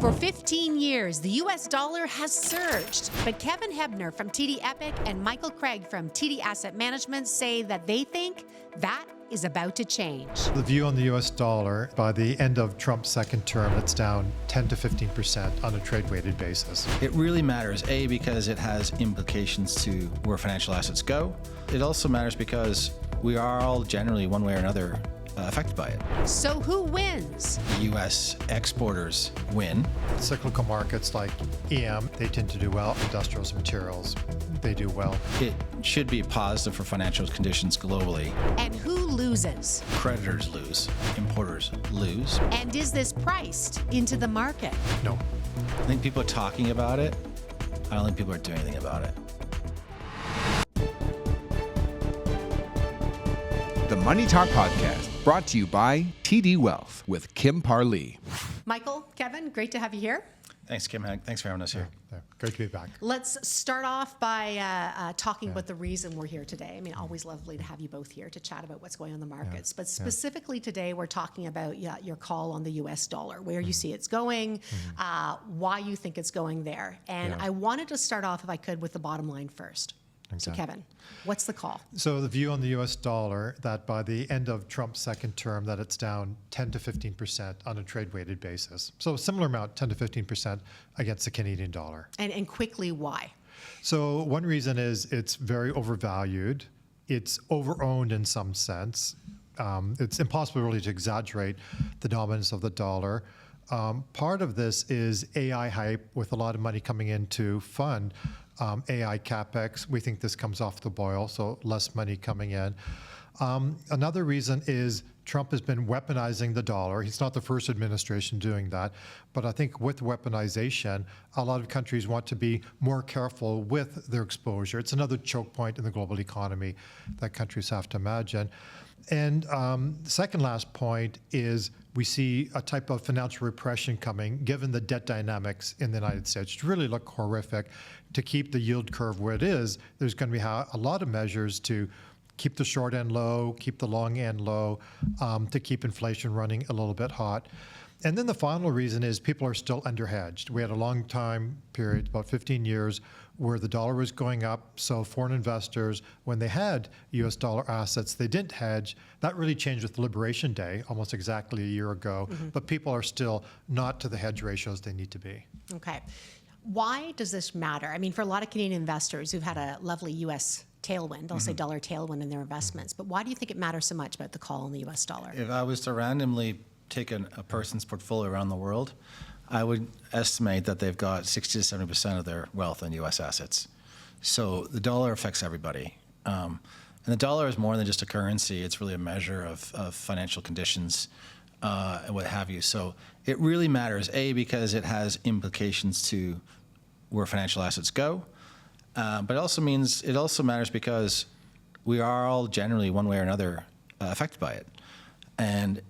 For 15 years, the U.S. dollar has surged, but Kevin Hebner from TD Epic and Michael Craig from TD Asset Management say that they think that is about to change. The view on the U.S. dollar, by the end of Trump's second term, it's down 10 to 15% on a trade-weighted basis. It really matters, A, because it has implications to where financial assets go. It also matters because we are all generally, one way or another, affected by it. So who wins? U.S. exporters win. Cyclical markets like EM, they tend to do well. Industrials, materials, they do well. It should be positive for financial conditions globally. And who loses? Creditors lose. Importers lose. And is this priced into the market? No. I think people are talking about it. I don't think people are doing anything about it. The Money Talk Podcast, brought to you by TD Wealth with Kim Parlee. Michael, Kevin, great to have you here. Thanks, Kim. Thanks for having us here. Yeah, great to be back. Let's start off by talking about the reason we're here today. I mean, always lovely to have you both here to chat about what's going on in the markets. But specifically today, we're talking about your call on the U.S. dollar, where you see it's going, why you think it's going there. And I wanted to start off, if I could, with the bottom line first. So, Kevin, what's the call? So the view on the U.S. dollar, that by the end of Trump's second term, that it's down 10 to 15% on a trade-weighted basis. So a similar amount, 10 to 15% against the Canadian dollar. And quickly, why? So one reason is it's very overvalued. It's over-owned in some sense. It's impossible really to exaggerate the dominance of the dollar. Part of this is AI hype with a lot of money coming in to fund AI capex. We think this comes off the boil, so less money coming in. Another reason is Trump has been weaponizing the dollar. He's not the first administration doing that, but I think with weaponization, a lot of countries want to be more careful with their exposure. It's another choke point in the global economy that countries have to imagine. And the second last point is we see a type of financial repression coming, given the debt dynamics in the United States, which really look horrific. To keep the yield curve where it is, there's going to be a lot of measures to keep the short end low, keep the long end low, to keep inflation running a little bit hot. And then the final reason is people are still underhedged. We had a long time period, about 15 years, where the dollar was going up. So foreign investors, when they had U.S. dollar assets, they didn't hedge. That really changed with Liberation Day, almost exactly a year ago. But people are still not to the hedge ratios they need to be. Okay. Why does this matter? I mean, for a lot of Canadian investors who've had a lovely U.S. tailwind, I'll say dollar tailwind in their investments, but why do you think it matters so much about the call on the U.S. dollar? If I was to randomly take a person's portfolio around the world, I would estimate that they've got 60 to 70% of their wealth in U.S. assets. So the dollar affects everybody. And the dollar is more than just a currency. It's really a measure of financial conditions and what have you. So it really matters, A, because it has implications to where financial assets go. But it also matters because we are all generally, one way or another, affected by it. And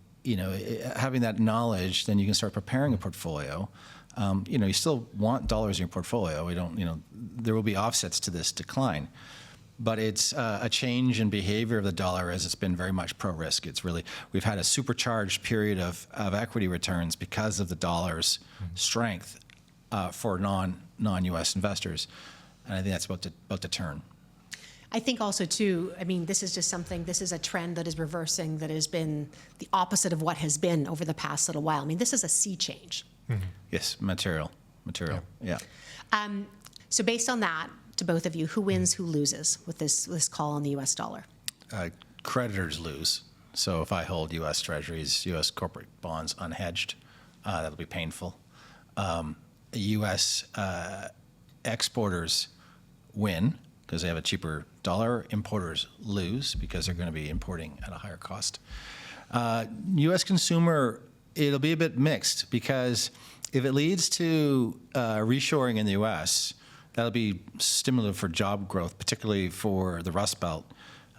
having that knowledge, then you can start preparing a portfolio. You still want dollars in your portfolio. We don't, there will be offsets to this decline. But it's a change in behavior of the dollar as it's been very much pro-risk. It's really, we've had a supercharged period of equity returns because of the dollar's strength for non-U.S. investors. And I think that's about to turn. I think also, too, I mean, this is a trend that is reversing, that has been the opposite of what has been over the past little while. I mean, this is a sea change. Yes, material, yeah. So based on that, to both of you, who wins, who loses with this call on the U.S. dollar? Creditors lose. So if I hold U.S. Treasuries, U.S. corporate bonds unhedged, that'll be painful. U.S. exporters win because they have a cheaper dollar. Importers lose because they're going to be importing at a higher cost. U.S. consumer, it'll be a bit mixed because if it leads to reshoring in the U.S., that'll be stimulative for job growth, particularly for the Rust Belt.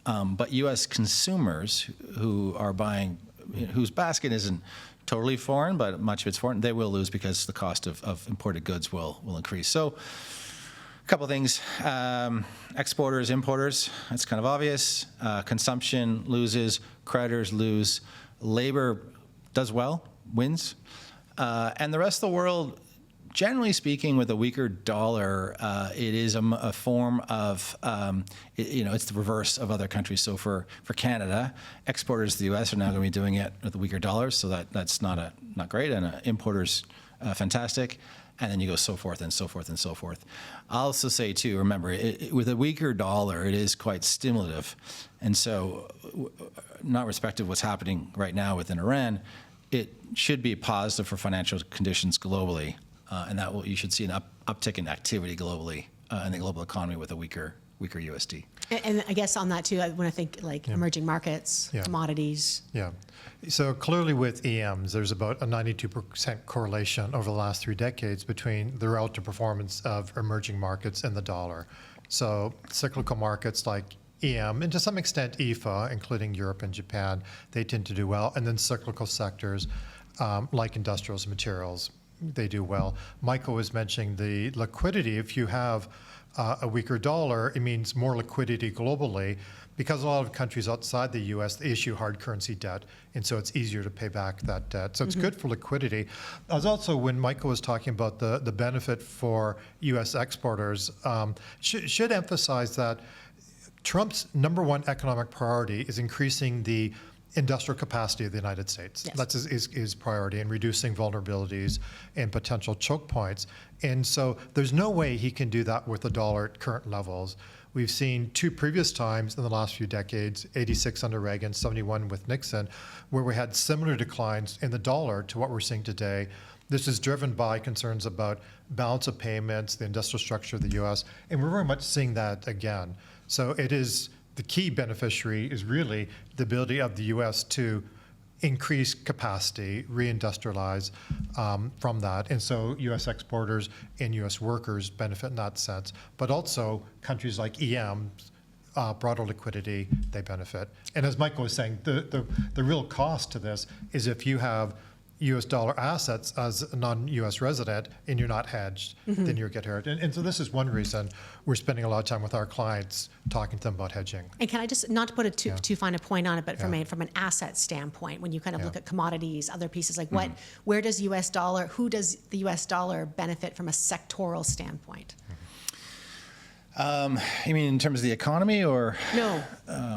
But U.S. consumers who are buying, whose basket isn't totally foreign, but much of it's foreign, they will lose because the cost of imported goods will increase. So a couple of things. Exporters, importers, that's kind of obvious. Consumption loses, creditors lose. Labor does well, wins. And the rest of the world, generally speaking, with a weaker dollar, it is a form of, it's the reverse of other countries. So for Canada, exporters to the U.S. are now going to be doing it with a weaker dollar, so that's not great, and importers, fantastic. And then you go so forth and so forth and so forth. I'll also say, too, remember, with a weaker dollar, it is quite stimulative. And so, not respective of what's happening right now within Iran, it should be positive for financial conditions globally. And you should see an uptick in activity globally in the global economy with a weaker USD. And I guess on that too, when I think like emerging markets, commodities. Yeah. So clearly with EMs, there's about a 92% correlation over the last 3 decades between the relative performance of emerging markets and the dollar. So cyclical markets like EM, and to some extent EFA, including Europe and Japan, they tend to do well. And then cyclical sectors like industrials and materials, they do well. Michael was mentioning the liquidity. If you have a weaker dollar, it means more liquidity globally, because a lot of countries outside the U.S., they issue hard currency debt, and so it's easier to pay back that debt. So it's good for liquidity. As also, when Michael was talking about the benefit for U.S. exporters, should emphasize that Trump's #1 economic priority is increasing the industrial capacity of the United States. Yes. That's his priority, and reducing vulnerabilities and potential choke points. And so there's no way he can do that with the dollar at current levels. We've seen 2 previous times in the last few decades, 86 under Reagan, 71 with Nixon, where we had similar declines in the dollar to what we're seeing today. This is driven by concerns about balance of payments, the industrial structure of the U.S., and we're very much seeing that again. So it is the key beneficiary is really the ability of the U.S. to increase capacity, reindustrialize from that. And so U.S. exporters and U.S. workers benefit in that sense. But also countries like EM, broader liquidity, they benefit. And as Michael was saying, the real cost to this is if you have U.S. dollar assets as a non-U.S. resident and you're not hedged, then you get hurt. And so this is one reason we're spending a lot of time with our clients talking to them about hedging. And can I just, not to put too fine a point on it, but from an asset standpoint, when you kind of look at commodities, other pieces, like where does who does the U.S. dollar benefit from a sectoral standpoint? You mean in terms of the economy or? No,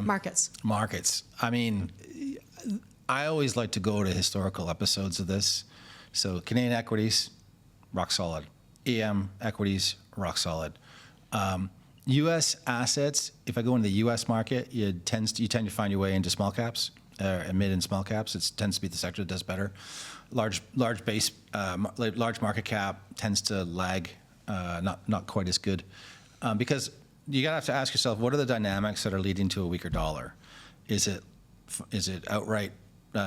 markets. Markets. I mean, I always like to go to historical episodes of this. So Canadian equities, rock solid. EM equities, rock solid. U.S. assets, if I go into the U.S. market, you tend to find your way into small caps, mid and small caps. It tends to be the sector that does better. Large market cap tends to lag, not quite as good. Because you gotta have to ask yourself, what are the dynamics that are leading to a weaker dollar? Is it outright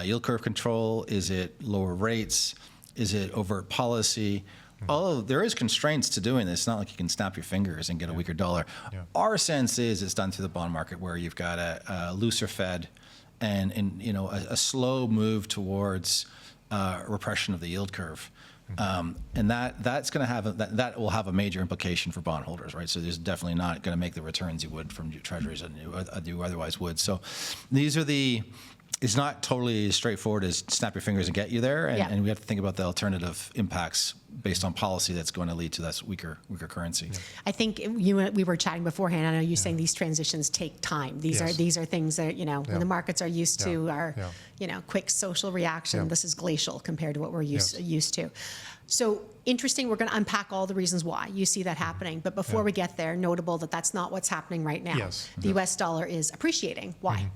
yield curve control? Is it lower rates? Is it overt policy? There is constraints to doing this. It's not like you can snap your fingers and get a weaker dollar. Our sense is it's done through the bond market, where you've got a looser Fed and a slow move towards repression of the yield curve. And that's going to have that will have a major implication for bondholders, right? So there's definitely not going to make the returns you would from treasuries and you otherwise would. So these are it's not totally as straightforward as snap your fingers and get you there, and we have to think about the alternative impacts based on policy that's going to lead to that weaker currency. I think we were chatting beforehand. I know you saying these transitions take time. These are things that when the markets are used to are quick social reaction. This is glacial compared to what we're used to. So interesting. We're going to unpack all the reasons why you see that happening. But before we get there, notable that's not what's happening right now. Yes. The U.S. dollar is appreciating. Why?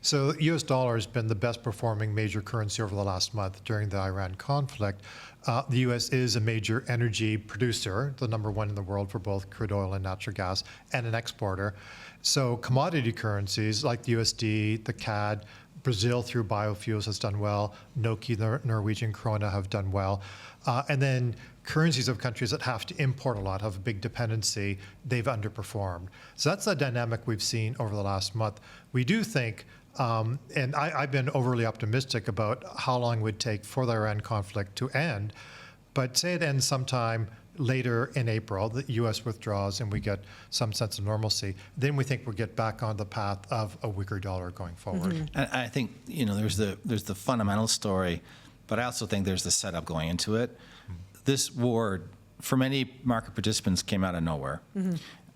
So the U.S. dollar has been the best performing major currency over the last month during the Iran conflict. The U.S. is a major energy producer, the #1 in the world for both crude oil and natural gas, and an exporter. So commodity currencies like the USD, the CAD, Brazil through biofuels has done well. NOK, the Norwegian krona, have done well. And then currencies of countries that have to import a lot, have a big dependency, they've underperformed. So that's the dynamic we've seen over the last month. We do think, and I've been overly optimistic about how long it would take for the Iran conflict to end, but say it ends sometime later in April, the U.S. withdraws and we get some sense of normalcy, then we think we'll get back on the path of a weaker dollar going forward. And I think there's the fundamental story but I also think there's the setup going into it. This war, for many market participants, came out of nowhere.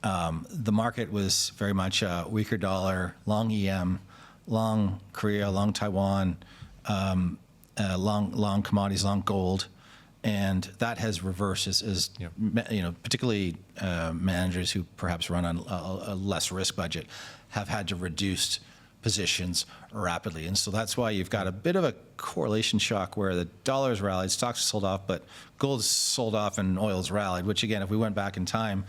The market was very much a weaker dollar, long EM, long Korea, long Taiwan, long commodities, long gold, and that has reversed as particularly managers who perhaps run on a less risk budget have had to reduce positions rapidly. And so that's why you've got a bit of a correlation shock where the dollar's rallied, stocks are sold off, but gold's sold off and oil's rallied, which again, if we went back in time,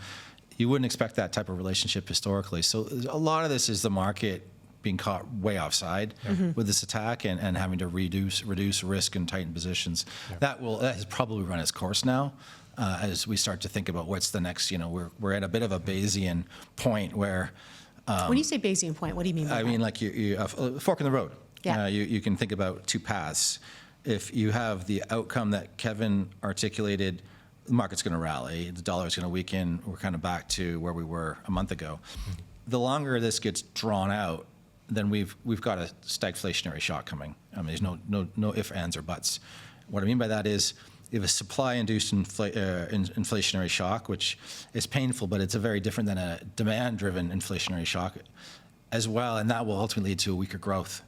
you wouldn't expect that type of relationship historically. So a lot of this is the market being caught way offside with this attack and having to reduce risk and tighten positions. That has probably run its course now. As we start to think about what's the next, we're at a bit of a Bayesian point where when you say Bayesian point, what do you mean by that? I mean, like you a fork in the road. Yeah. You can think about two paths. If you have the outcome that Kevin articulated, the market's going to rally, the dollar's going to weaken, we're kind of back to where we were a month ago. The longer this gets drawn out, then we've got a stagflationary shock coming. I mean, there's no ifs, ands, or buts. What I mean by that is, you have a supply-induced inflationary shock, which is painful, but it's a very different than a demand-driven inflationary shock as well, and that will ultimately lead to a weaker growth,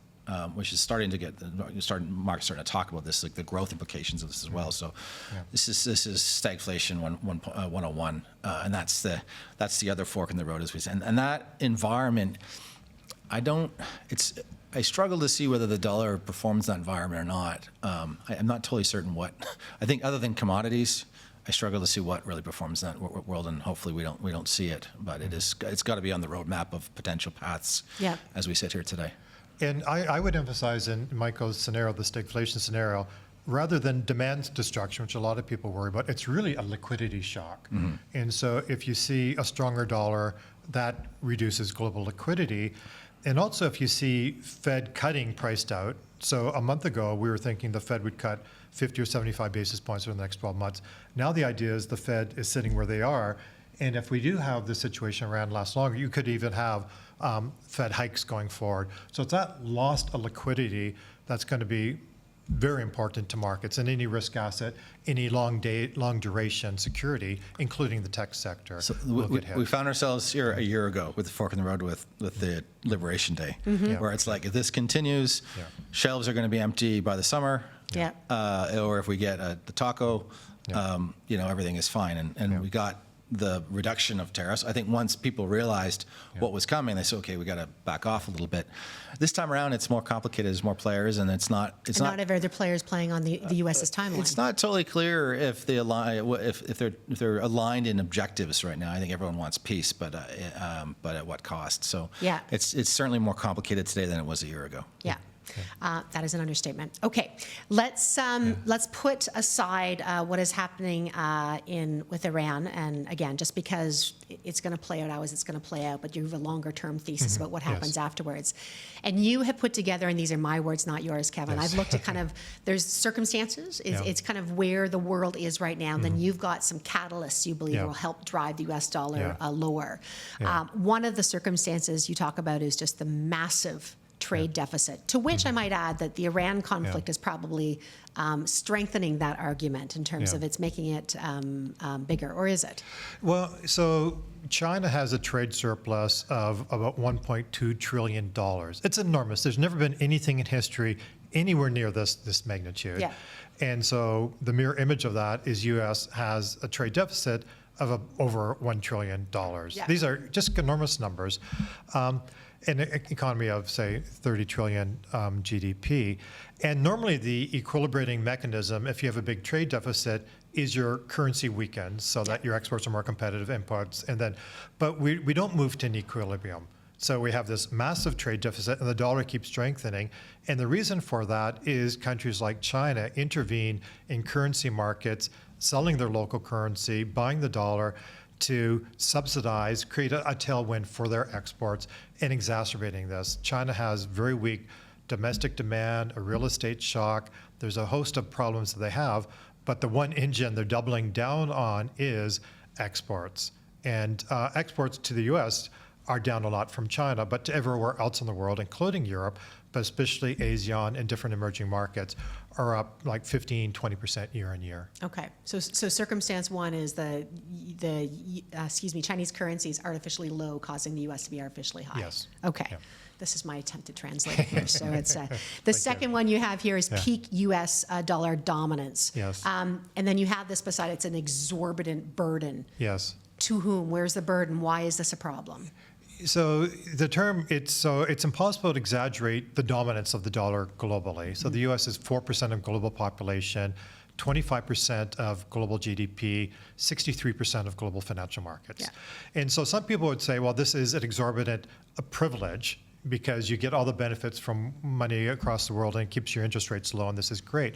which is starting to get market's starting to talk about this, like the growth implications of this as well. So this is stagflation 101, and that's the other fork in the road, as we say. And that environment, I struggle to see whether the dollar performs in that environment or not. I'm not totally certain what. I think other than commodities, I struggle to see what really performs in that world, and hopefully we don't see it. But it's got to be on the roadmap of potential paths as we sit here today. And I would emphasize in Michael's scenario, the stagflation scenario, rather than demand destruction, which a lot of people worry about, it's really a liquidity shock. And so if you see a stronger dollar, that reduces global liquidity. And also, if you see Fed cutting priced out, so a month ago, we were thinking the Fed would cut 50 or 75 basis points over the next 12 months. Now the idea is the Fed is sitting where they are. And if we do have the situation around last longer, you could even have Fed hikes going forward. So it's that loss of liquidity that's going to be very important to markets and any risk asset, any long duration security, including the tech sector. So will get hit. we found ourselves here a year ago with the fork in the road with the Liberation Day, where it's like, if this continues, shelves are going to be empty by the summer, or if we get the taco, everything is fine. And we got the reduction of tariffs. I think once people realized what was coming, they said, okay, we got to back off a little bit. This time around, it's more complicated. There's more players, and not every other players playing on the U.S.'s timeline. It's not totally clear if they if they're aligned in objectives right now. I think everyone wants peace, but at what cost? So it's certainly more complicated today than it was a year ago. Yeah. That is an understatement. Okay, let's put aside what is happening with Iran, and again, just because it's going to play out how it's going to play out, but you have a longer term thesis about what happens afterwards. And you have put together, and these are my words, not yours, Kevin. I've looked at kind of there's circumstances. It's kind of where the world is right now, and then you've got some catalysts you believe will help drive the U.S. dollar lower. One of the circumstances you talk about is just the massive trade deficit, to which I might add that the Iran conflict is probably strengthening that argument in terms of it's making it bigger, or is it? Well, so China has a trade surplus of about $1.2 trillion. It's enormous. There's never been anything in history anywhere near this magnitude. And so the mirror image of that is U.S. has a trade deficit of over $1 trillion. These are just enormous numbers. In an economy of, say, 30 trillion GDP. And normally the equilibrating mechanism, if you have a big trade deficit, is your currency weakens so that your exports are more competitive, inputs, but we don't move to an equilibrium. So we have this massive trade deficit and the dollar keeps strengthening. And the reason for that is countries like China intervene in currency markets, selling their local currency, buying the dollar, to subsidize, create a tailwind for their exports, and exacerbating this. China has very weak domestic demand, a real estate shock. There's a host of problems that they have, but the one engine they're doubling down on is exports. And exports to the U.S. are down a lot from China, but to everywhere else in the world, including Europe, but especially ASEAN and different emerging markets, are up like 15, 20% year on year. Okay, so circumstance one is the Chinese currency is artificially low, causing the U.S. to be artificially high. Yes. Okay. Yeah. This is my attempt to translate here. So it's the second one you have here is peak U.S. dollar dominance. Yes. And then you have this beside it's an exorbitant burden. Yes. To whom? Where's the burden? Why is this a problem? So the term, it's impossible to exaggerate the dominance of the dollar globally. So the U.S. is 4% of global population, 25% of global GDP, 63% of global financial markets. Yeah. And so some people would say, well, this is an exorbitant privilege because you get all the benefits from money across the world and it keeps your interest rates low, and this is great.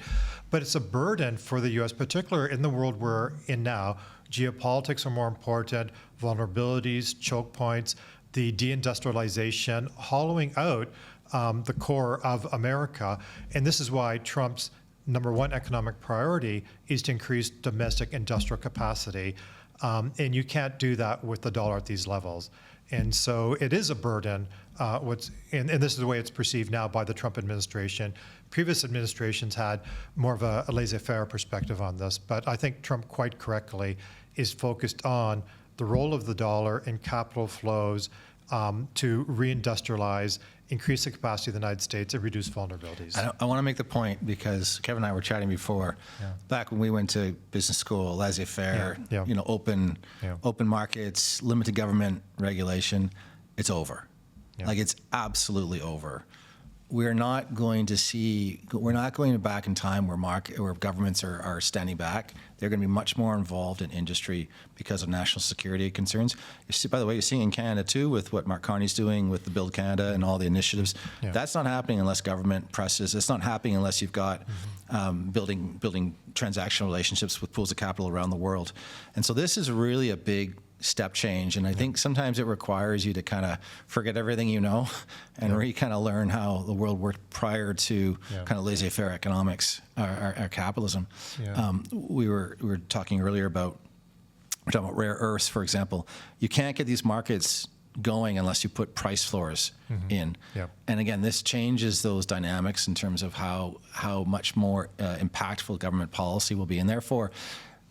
But it's a burden for the U.S., particularly in the world we're in now. Geopolitics are more important, vulnerabilities, choke points, the deindustrialization, hollowing out the core of America. And this is why Trump's number one economic priority is to increase domestic industrial capacity. And you can't do that with the dollar at these levels. And so it is a burden. And this is the way it's perceived now by the Trump administration. Previous administrations had more of a laissez-faire perspective on this. But I think Trump quite correctly is focused on the role of the dollar in capital flows to reindustrialize, increase the capacity of the United States, and reduce vulnerabilities. I want to make the point because Kevin and I were chatting before. Back when we went to business school, laissez-faire, open markets, limited government regulation, it's over. Like it's absolutely over. We're not going back in time where governments are standing back. They're going to be much more involved in industry because of national security concerns. By the way, you're seeing in Canada too with what Mark Carney's doing with the Build Canada and all the initiatives. That's not happening unless government presses. It's not happening unless you've got building transactional relationships with pools of capital around the world. And so this is really a big step change, and I think sometimes it requires you to kind of forget everything you know and really kind of learn how the world worked prior to kind of laissez-faire economics, our capitalism. We were talking earlier about rare earths, for example. You can't get these markets going unless you put price floors in. And again, this changes those dynamics in terms of how much more impactful government policy will be, and therefore,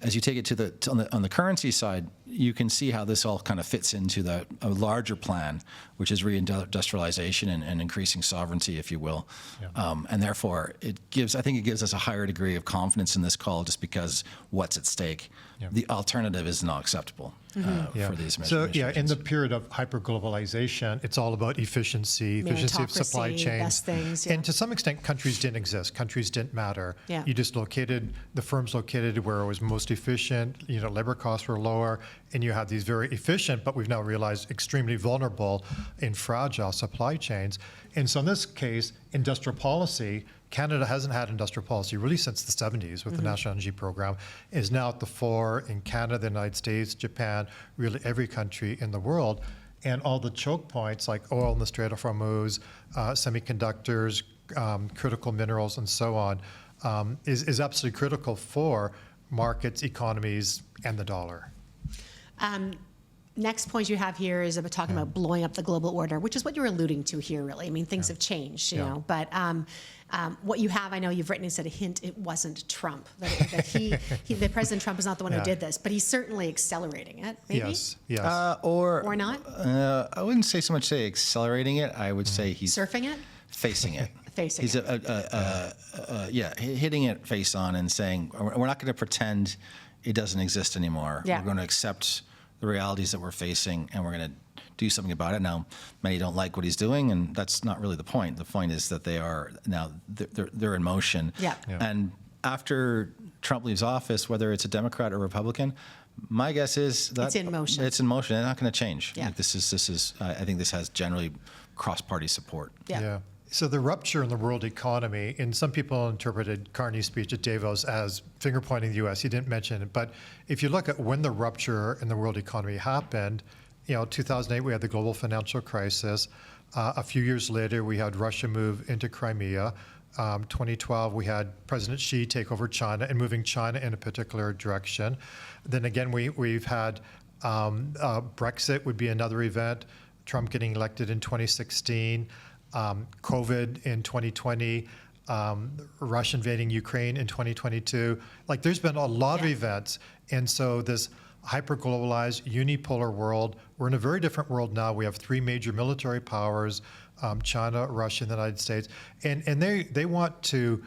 as you take it on the currency side, you can see how this all kind of fits into a larger plan, which is reindustrialization and increasing sovereignty, if you will. And therefore, I think it gives us a higher degree of confidence in this call, just because what's at stake. The alternative is not acceptable for these measures. So in the period of hyperglobalization, it's all about efficiency of supply chains. Best things, And to some extent, countries didn't exist. Countries didn't matter. You just the firms located where it was most efficient, labor costs were lower, and you had these very efficient, but we've now realized extremely vulnerable and fragile supply chains. And so in this case, industrial policy, Canada hasn't had industrial policy really since the 70s with the National Energy Program, is now at the fore in Canada, the United States, Japan, really every country in the world. And all the choke points like oil in the Strait of Hormuz, semiconductors, critical minerals, and so on, is absolutely critical for markets, economies, and the dollar. Next point you have here is about talking about blowing up the global order, which is what you're alluding to here, really. I mean, things have changed, you know. But what you have, I know you've written and said a hint, it wasn't Trump. That President Trump is not the one who did this, but he's certainly accelerating it, maybe? Yes. Or not? I wouldn't say so much say accelerating it. I would say he's surfing it? Facing it. Facing he's hitting it face on and saying, we're not going to pretend it doesn't exist anymore. We're going to accept the realities that we're facing, and we're going to do something about it. Now, many don't like what he's doing, and that's not really the point. The point is that they are now they're in motion. And after Trump leaves office, whether it's a Democrat or Republican, my guess is that it's in motion. It's in motion. It's not going to change. Like this is. I think this has generally cross-party support. So the rupture in the world economy, and some people interpreted Carney's speech at Davos as finger-pointing the U.S. He didn't mention it. But if you look at when the rupture in the world economy happened, 2008, we had the global financial crisis. A few years later, we had Russia move into Crimea. 2012, we had President Xi take over China and moving China in a particular direction. Then again, we've had Brexit would be another event, Trump getting elected in 2016. COVID in 2020, Russia invading Ukraine in 2022. Like there's been a lot of events. And so this hyper-globalized, unipolar world, we're in a very different world now. We have three major military powers, China, Russia, and the United States. And they want to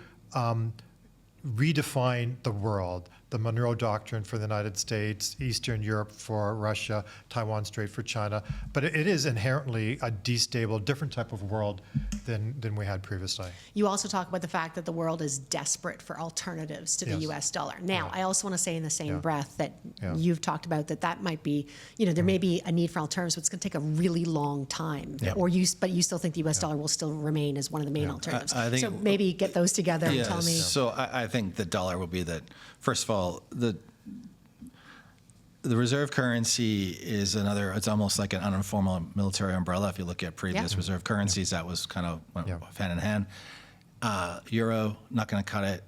redefine the world. The Monroe Doctrine for the United States, Eastern Europe for Russia, Taiwan Strait for China. But it is inherently a destable, different type of world than we had previously. You also talk about the fact that the world is desperate for alternatives to the US dollar. Now, I also want to say in the same breath that you've talked about that might be, there may be a need for alternatives, but it's going to take a really long time. But you still think the US dollar will still remain as one of the main alternatives. I think so maybe get those together and tell me. So I think the dollar will be that, first of all, the reserve currency is another, it's almost like an informal military umbrella. If you look at previous reserve currencies, that was kind of went hand in hand. Euro, not going to cut it.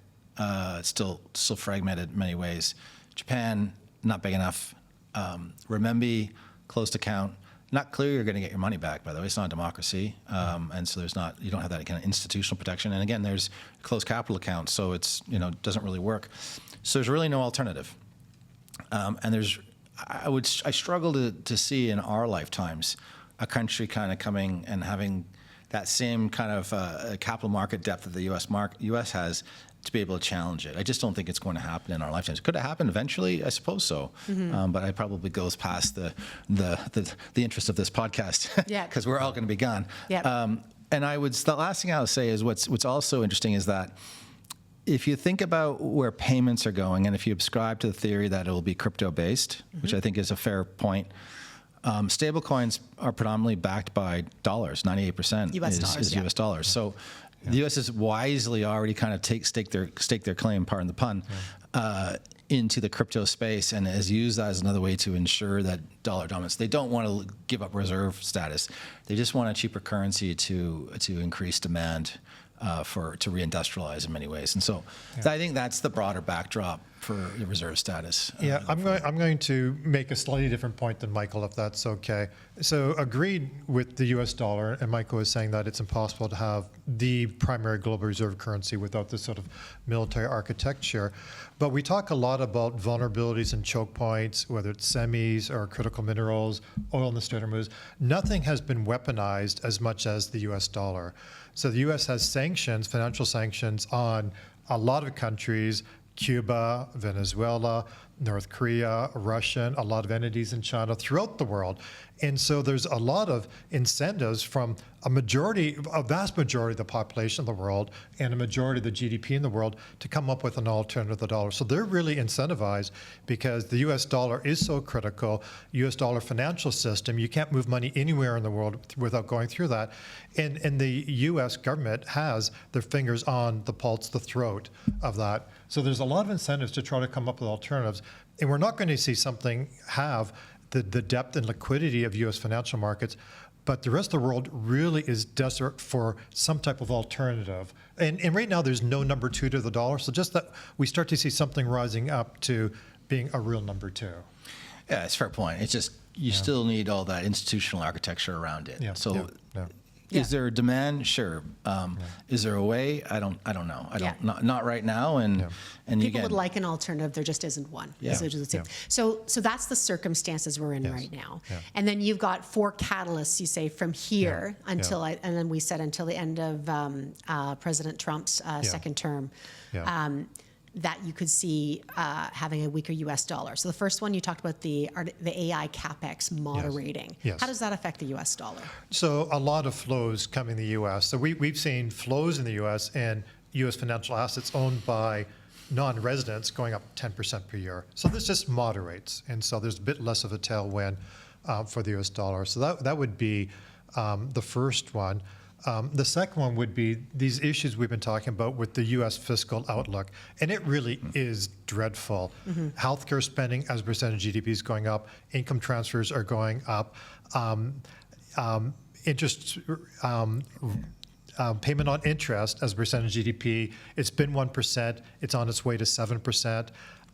It's still fragmented in many ways. Japan, not big enough. Renminbi, closed account. Not clear you're going to get your money back, by the way. It's not a democracy. And so you don't have that kind of institutional protection. And again, there's closed capital accounts, so it's, doesn't really work. So there's really no alternative. And I struggle to see in our lifetimes a country kind of coming and having that same kind of capital market depth that the U.S. has to be able to challenge it. I just don't think it's going to happen in our lifetimes. Could it happen eventually? I suppose so. But it probably goes past the interest of this podcast because we're all going to be gone. And the last thing I would say is what's also interesting is that if you think about where payments are going, and if you subscribe to the theory that it will be crypto-based, which I think is a fair point, stablecoins are predominantly backed by dollars. 98% is U.S. dollars. So the U.S. has wisely already kind of stake their claim, pardon the pun, into the crypto space and has used that as another way to ensure that dollar dominance. They don't want to give up reserve status. They just want a cheaper currency to increase demand. To reindustrialize in many ways. And so I think that's the broader backdrop for the reserve status. I'm going to make a slightly different point than Michael, if that's okay. So agreed with the US dollar, and Michael is saying that it's impossible to have the primary global reserve currency without this sort of military architecture. But we talk a lot about vulnerabilities and choke points, whether it's semis or critical minerals, oil in the standard moves. Nothing has been weaponized as much as the US dollar. So the U.S. has sanctions, financial sanctions, on a lot of countries, Cuba, Venezuela, North Korea, Russia, a lot of entities in China, throughout the world. And so there's a lot of incentives from a vast majority of the population of the world and a majority of the GDP in the world to come up with an alternative to the dollar. So they're really incentivized because the US dollar is so critical. US dollar financial system, you can't move money anywhere in the world without going through that. And the US government has their fingers on the pulse, the throat of that. So there's a lot of incentives to try to come up with alternatives. And we're not going to see something have the depth and liquidity of US financial markets, but the rest of the world really is desperate for some type of alternative. And right now there's no number two to the dollar, so just that we start to see something rising up to being a real number two. Yeah, it's a fair point. It's just you still need all that institutional architecture around it. Is there a demand? Sure. Is there a way? I don't know. Not right now. And people would like an alternative. There just isn't one. So that's the circumstances we're in right now. And then you've got 4 catalysts. You say from here until and then we said until the end of President Trump's second term. That you could see having a weaker U.S. dollar. So the first one, you talked about the AI capex moderating. How does that affect the U.S. dollar? So a lot of flows coming in the U.S. So we've seen flows in the U.S. and U.S. financial assets owned by non-residents going up 10% per year. So this just moderates. And so there's a bit less of a tailwind for the U.S. dollar. So that would be the first one. The second one would be these issues we've been talking about with the U.S. fiscal outlook, and it really is dreadful. Healthcare spending as a percentage of GDP is going up, income transfers are going up, payment on interest as a percentage of GDP, it's been 1%, it's on its way to 7%.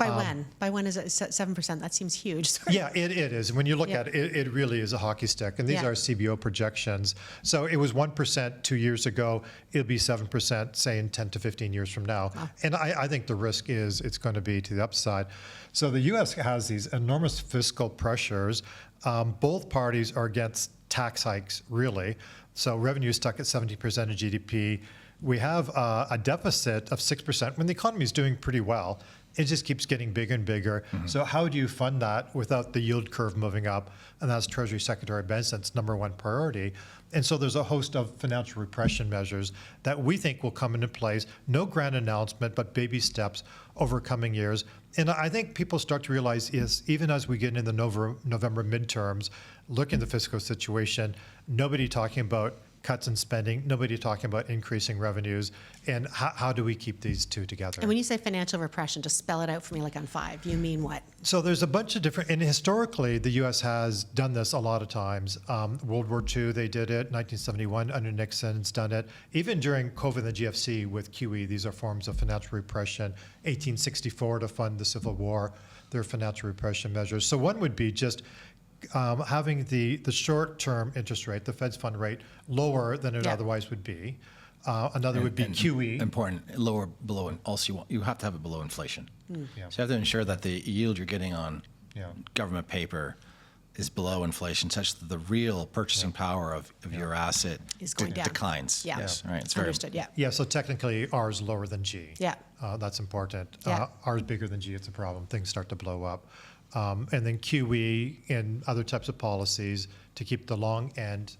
By when? By when is it 7%? That seems huge. Sorry. Yeah, it is. When you look Yeah. at it, it really is a hockey stick. And these Yeah. are CBO projections. So it was 1% 2 years ago. It'll be 7%, say, in 10 to 15 years from now. Wow. And I think the risk is it's going to be to the upside. So the U.S. has these enormous fiscal pressures. Both parties are against tax hikes, really. So revenue is stuck at 70% of GDP. We have a deficit of 6% when the economy is doing pretty well. It just keeps getting bigger and bigger. So how do you fund that without the yield curve moving up? And that's Treasury Secretary Benson's number one priority. And so there's a host of financial repression measures that we think will come into place. No grand announcement, but baby steps over coming years. And I think people start to realize is even as we get into the November midterms, look in the fiscal situation, nobody talking about cuts in spending, nobody talking about increasing revenues, and how do we keep these two together? And when you say financial repression, just spell it out for me like on 5. You mean what? So there's a bunch of different, and historically, the U.S. has done this a lot of times. World War II, they did it. 1971, under Nixon's done it. Even during COVID and the GFC with QE, these are forms of financial repression. 1864 to fund the Civil War, they're financial repression measures. So one would be just having the short-term interest rate, the Fed's fund rate, lower than it Yeah. otherwise would be. Another would be QE. Important, lower below, and also you have to have it below inflation. Yeah. So you have to ensure that the yield you're getting on Yeah. government paper is below inflation, such that the real purchasing power of your asset Is going down. declines. Yeah. Yes, right. It's very Understood, yeah. Yeah, so technically R is lower than G. Yeah. That's important. Yeah. R is bigger than G, it's a problem. Things start to blow up. And then QE and other types of policies to keep the long end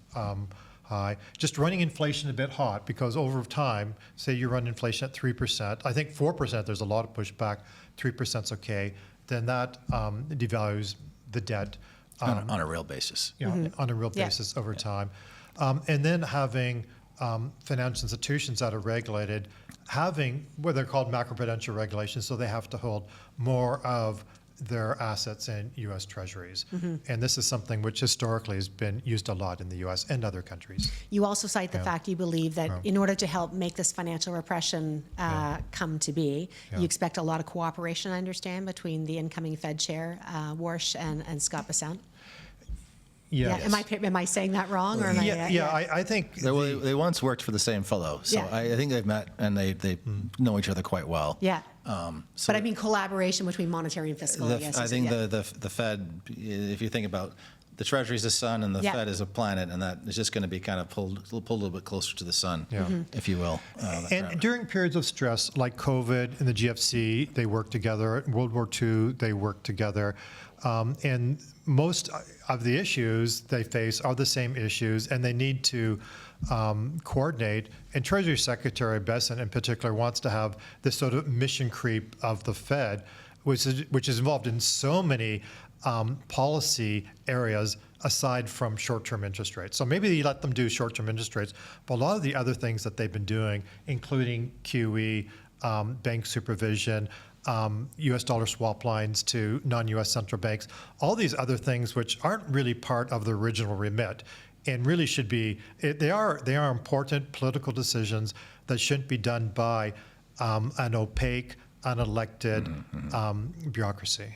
high. Just running inflation a bit hot because over time, say you run inflation at 3%, I think 4%, there's a lot of pushback, 3% is okay, then that devalues the debt. on a real basis. You know, on a real Yeah. basis over time. And then having financial institutions that are regulated, having what they're called macroprudential regulations, so they have to hold more of their assets in U.S. treasuries. And this is something which historically has been used a lot in the U.S. and other countries. You also cite the Yeah. fact you believe that Yeah. in order to help make this financial repression come to be, Yeah. you expect a lot of cooperation, I understand, between the incoming Fed chair, Warsh, and Scott Bessent? Yes. Yeah. Am I saying that wrong? Or am I think They once worked for the same fellow, so Yeah. I think they've met and they know each other quite well. Yeah. So But I mean collaboration between monetary and fiscal, I guess. I is- think yeah. the Fed, if you think about the Treasury is the sun and the Yeah. Fed is a planet, and that is just going to be kind of pulled a little bit closer to the sun, Yeah. if you will. And during periods of stress like COVID and the GFC, they worked together. In World War II, they worked together. And most of the issues they face are the same issues, and they need to coordinate. And Treasury Secretary Bessent, in particular, wants to have this sort of mission creep of the Fed, which is involved in so many policy areas aside from short-term interest rates. So maybe you let them do short-term interest rates, but a lot of the other things that they've been doing, including QE, bank supervision, U.S. dollar swap lines to non-U.S. central banks, all these other things which aren't really part of the original remit and really should be, they are important political decisions that shouldn't be done by an opaque, unelected bureaucracy.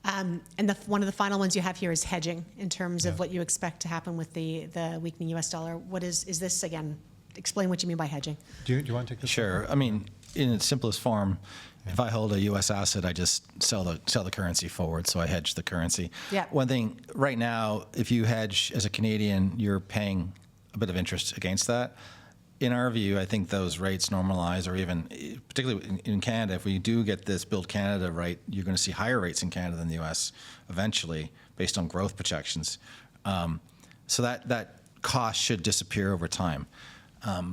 And one of the final ones you have here is hedging in terms of what you expect to happen with the weakening U.S. dollar. What is this again? Explain what you mean by hedging. Do you want to take this? Sure. I mean, in its simplest form, if I hold a U.S. asset, I just sell the currency forward, so I hedge the currency. Yeah. One thing, right now, if you hedge as a Canadian, you're paying a bit of interest against that. In our view, I think those rates normalize, or even, particularly in Canada, if we do get this Build Canada right, you're going to see higher rates in Canada than the U.S. eventually, based on growth projections. So that cost should disappear over time.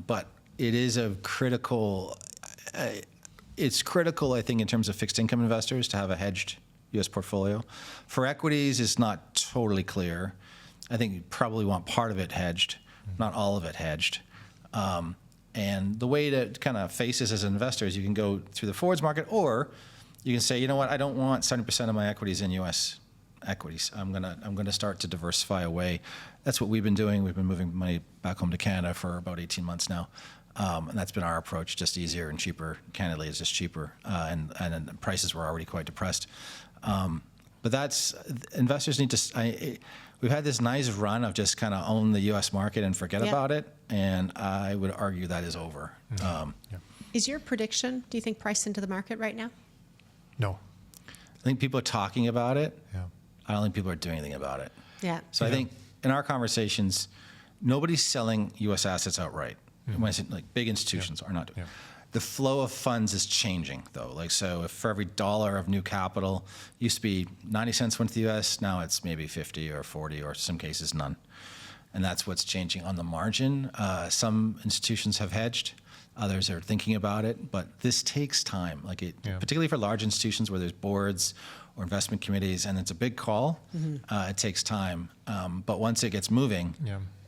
But it is a critical, it's critical, I think, in terms of fixed income investors to have a hedged U.S. portfolio. For equities, it's not totally clear. I think you probably want part of it hedged, not all of it hedged. And the way to kind of face this as an investor is you can go through the forwards market, or you can say, you know what, I don't want 70% of my equities in U.S. equities. I'm gonna start to diversify away. That's what we've been doing. We've been moving money back home to Canada for about 18 months now. And that's been our approach, just easier and cheaper. Candidly, it's just cheaper, and the prices were already quite depressed. But that's investors need to. We've had this nice run of just kind of own the U.S. market and forget about it, and I would argue that is over. Is your prediction, do you think, priced into the market right now? No. I think people are talking about it. Yeah. I don't think people are doing anything about it. Yeah. So I think in our conversations, nobody's selling U.S. assets outright. When I say like big institutions are not doing. The flow of funds is changing though. Like, so if for every dollar of new capital used to be 90 cents went to the U.S., now it's maybe 50 or 40 or some cases none. And that's what's changing on the margin. Some institutions have hedged. Others are thinking about it, but this takes time. Like particularly for large institutions where there's boards or investment committees, and it's a big call. It takes time, but once it gets moving,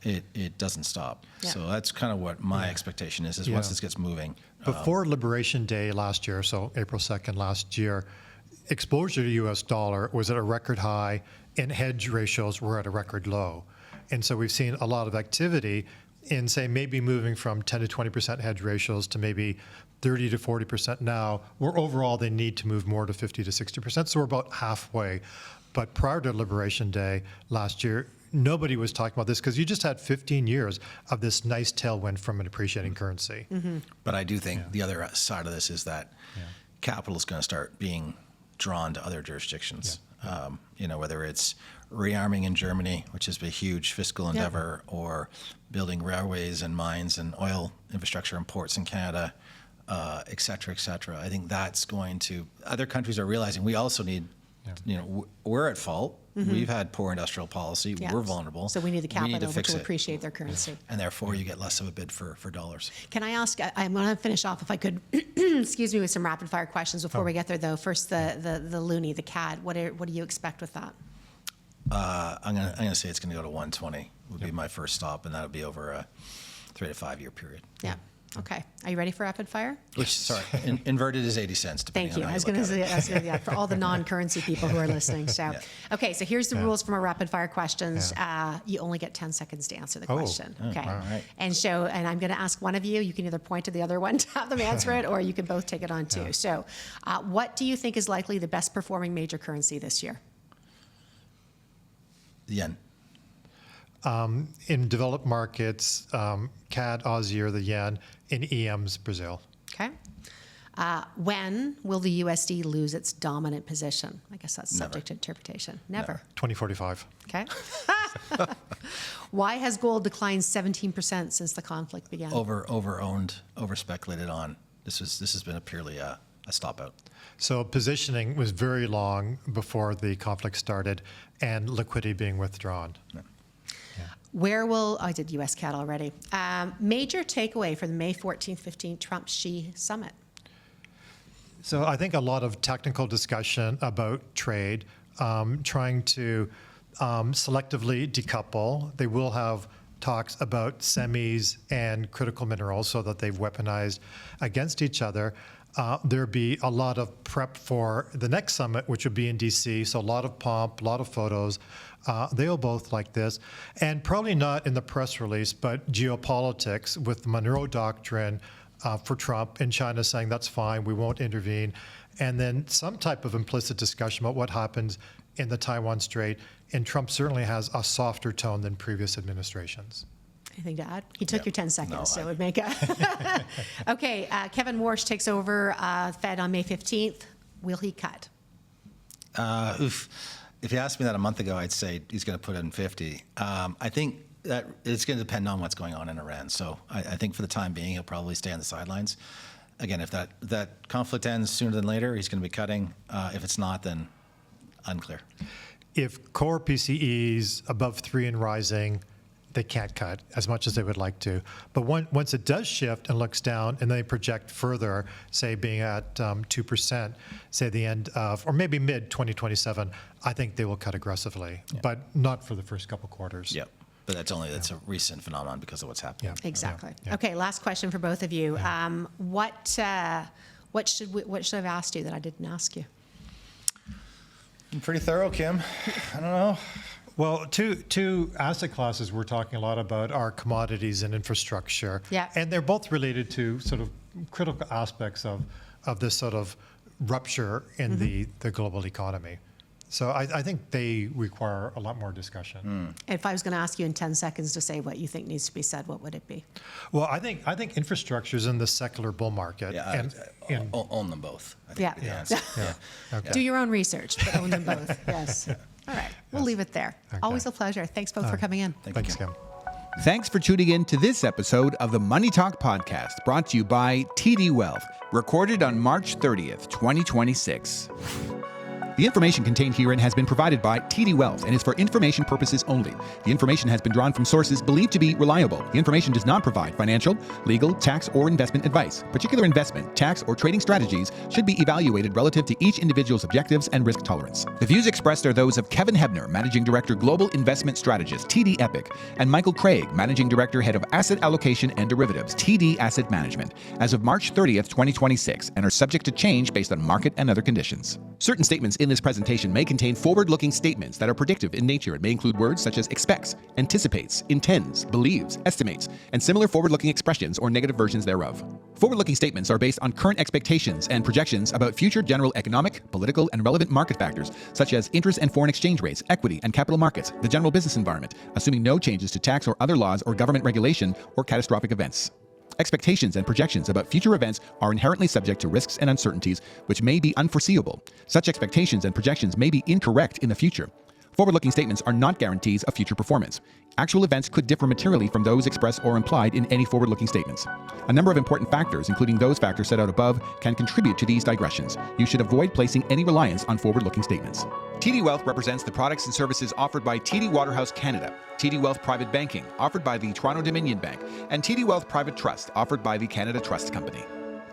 it doesn't stop. Yeah. So that's kind of what my expectation is once this gets moving. Before Liberation Day last year, so April 2nd last year, exposure to U.S. dollar was at a record high, and hedge ratios were at a record low. And so we've seen a lot of activity in, say, maybe moving from 10 to 20% hedge ratios to maybe 30 to 40% now, where overall they need to move more to 50 to 60%. So we're about halfway. But prior to Liberation Day last year, nobody was talking about this because you just had 15 years of this nice tailwind from an appreciating currency. But I do think the other side of this is that capital is going to start being drawn to other jurisdictions. Whether it's rearming in Germany, which has been a huge fiscal endeavor, or building railways and mines and oil infrastructure and ports in Canada, et cetera, et cetera. I think that's going to, other countries are realizing we also need, we're at fault. We've had poor industrial policy. Yeah. We're vulnerable. So we need the capital to fix to it. appreciate their currency. And therefore, you get less of a bid for dollars. Can I ask, I'm going to finish off, if I could, excuse me, with some rapid fire questions before we get there, though. First, the loonie, the CAD, what do you expect with that? I'm gonna say it's going to go to 120 would be my first stop, and that would be over a 3 to 5 year period. Yeah. Okay. Are you ready for rapid fire? Which, sorry, inverted is 80 cents. Depending Thank you. on I how was you going to look at say that for all the non-currency people who are listening. So, okay. So here's the rules from our rapid fire questions. You only get 10 seconds to answer the question. Okay. all right. And I'm going to ask one of you. You can either point to the other one to have them answer it, or you can both take it on too. So, what do you think is likely the best performing major currency this year? The yen. In developed markets, CAD, Aussie, or the yen. In EMs, Brazil. Okay. When will the USD lose its dominant position? I guess that's subject to interpretation. Never. 2045. Okay. Why has gold declined 17% since the conflict began? Over-owned, over-speculated on. This has been purely a stop out. So positioning was very long before the conflict started, and liquidity being withdrawn. Yeah. I did US CAD already. Major takeaway for the May 14th, 15th Trump-Xi summit? So I think a lot of technical discussion about trade, trying to selectively decouple. They will have talks about semis and critical minerals so that they've weaponized against each other. There'll be a lot of prep for the next summit, which would be in DC. So a lot of pomp, a lot of photos. They'll both like this. And probably not in the press release, but geopolitics with the Monroe Doctrine for Trump and China saying that's fine, we won't intervene. And then some type of implicit discussion about what happens in the Taiwan Strait. And Trump certainly has a softer tone than previous administrations. Anything to add? He took your 10 seconds, so it would make a... Okay, Kevin Warsh takes over Fed on May 15th. Will he cut? If you asked me that a month ago, I'd say he's going to put in 50. I think that it's going to depend on what's going on in Iran. So I think for the time being, he'll probably stay on the sidelines. Again, if that conflict ends sooner than later, he's going to be cutting. If it's not, then unclear. If core PCE's above 3 and rising, they can't cut as much as they would like to. But once it does shift and looks down and they project further, say being at 2%, say the end of, or maybe mid-2027, I think they will cut aggressively, but not for the first couple quarters. Yep. But that's a recent phenomenon because of what's happening. Yeah. Exactly. Yeah. Okay, last question for both of you. What should I have asked you that I didn't ask you? I'm pretty thorough, Kim. I don't know. Well, two asset classes we're talking a lot about are commodities and infrastructure. Yeah. And they're both related to sort of critical aspects of this sort of rupture in the global economy. So I think they require a lot more discussion. If I was going to ask you in 10 seconds to say what you think needs to be said, what would it be? Well, I think infrastructure is in the secular bull market. Yeah, and own them both. I think Yeah. would be the answer. Okay. Do your own research, but own them both. Yes. All right. We'll leave it there. Okay. Always a pleasure. Thanks both for coming in. Thanks, Kim. Thanks for tuning in to this episode of the Money Talk Podcast, brought to you by TD Wealth, recorded on March 30th, 2026. The information contained herein has been provided by TD Wealth and is for information purposes only. The information has been drawn from sources believed to be reliable. The information does not provide financial, legal, tax, or investment advice. Particular investment, tax, or trading strategies should be evaluated relative to each individual's objectives and risk tolerance. The views expressed are those of Kevin Hebner, Managing Director, Global Investment Strategist, TD Epic, and Michael Craig, Managing Director, Head of Asset Allocation and Derivatives, TD Asset Management, as of March 30th, 2026, and are subject to change based on market and other conditions. Certain statements in this presentation may contain forward-looking statements that are predictive in nature and may include words such as expects, anticipates, intends, believes, estimates, and similar forward-looking expressions or negative versions thereof. Forward-looking statements are based on current expectations and projections about future general economic, political, and relevant market factors such as interest and foreign exchange rates, equity and capital markets, the general business environment, assuming no changes to tax or other laws or government regulation or catastrophic events. Expectations and projections about future events are inherently subject to risks and uncertainties which may be unforeseeable. Such expectations and projections may be incorrect in the future. Forward-looking statements are not guarantees of future performance. Actual events could differ materially from those expressed or implied in any forward-looking statements. A number of important factors, including those factors set out above, can contribute to these digressions. You should avoid placing any reliance on forward-looking statements. TD Wealth represents the products and services offered by TD Waterhouse Canada, TD Wealth Private Banking, offered by the Toronto-Dominion Bank, and TD Wealth Private Trust, offered by the Canada Trust Company.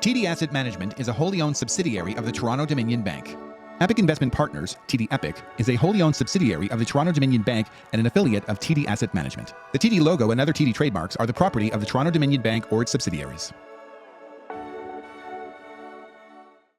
TD Asset Management is a wholly owned subsidiary of the Toronto-Dominion Bank. Epic Investment Partners, TD Epic, is a wholly owned subsidiary of the Toronto-Dominion Bank and an affiliate of TD Asset Management. The TD logo and other TD trademarks are the property of the Toronto-Dominion Bank or its subsidiaries.